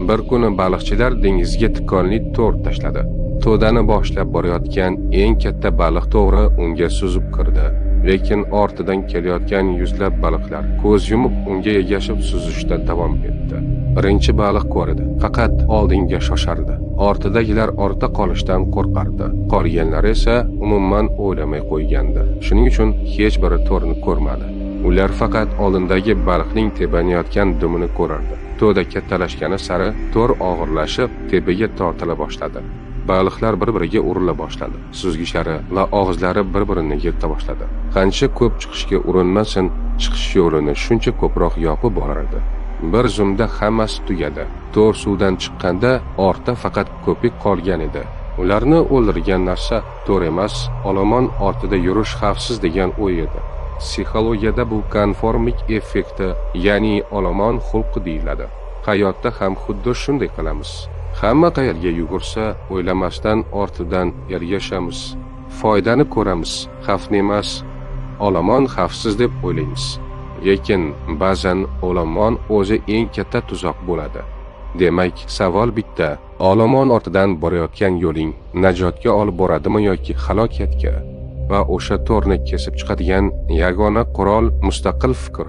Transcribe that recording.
Bir kuni baliqchilar dengizga tikonli to'r tashladi. To'dani boshlab borayotgan eng katta baliq to'g'ri unga suzib kirdi. Lekin ortidan kelayotgan yuzlab baliqlar ko'z yumib unga ergashib suzishda davom etdi. Birinchi baliq ko'rdi, faqat oldinga shoshardi. Ortidagilar ortda qolishdan qo'rqardi. Qolganlar esa umuman o'ylamay qo'ygandi. Shuning uchun hech biri to'rni ko'rmadi. Ular faqat oldindagi baliqning tebanayotgan dumini ko'rardi. To'da kattalashgani sari to'r og'irlashib, tepaga tortila boshladi. Baliqlar bir-biriga urila boshladi. Suzgichlari va og'izlari bir-birini yirta boshladi. Qancha ko'p chiqishga urinmasin, chiqish yo'lini shuncha ko'proq yopib borardi. Bir zumda hammasi tugadi. To'r suvdan chiqqanda ortda faqat ko'pik qolgan edi. Ularni o'ldirgan narsa to'r emas, olomon ortida yurish xavfsiz degan o'y edi. Psixologiyada bu konformik effekti, ya'ni olomon xulqi deyiladi. Hayotda ham xuddi shunday qilamiz. Hamma qayerga yugursa, o'ylamasdan ortidan ergashamiz. Foydani ko'ramiz, xavfni emas, olomon xavfsiz deb o'ylaymiz. Lekin ba'zan olomon o'zi eng katta tuzoq bo'ladi. Demak, savol bitta: olomon ortidan borayotgan yo'ling najotga olib boradimi yoki halokatga? Va o'sha to'rni kesib chiqadigan yagona qurol mustaqil fikr.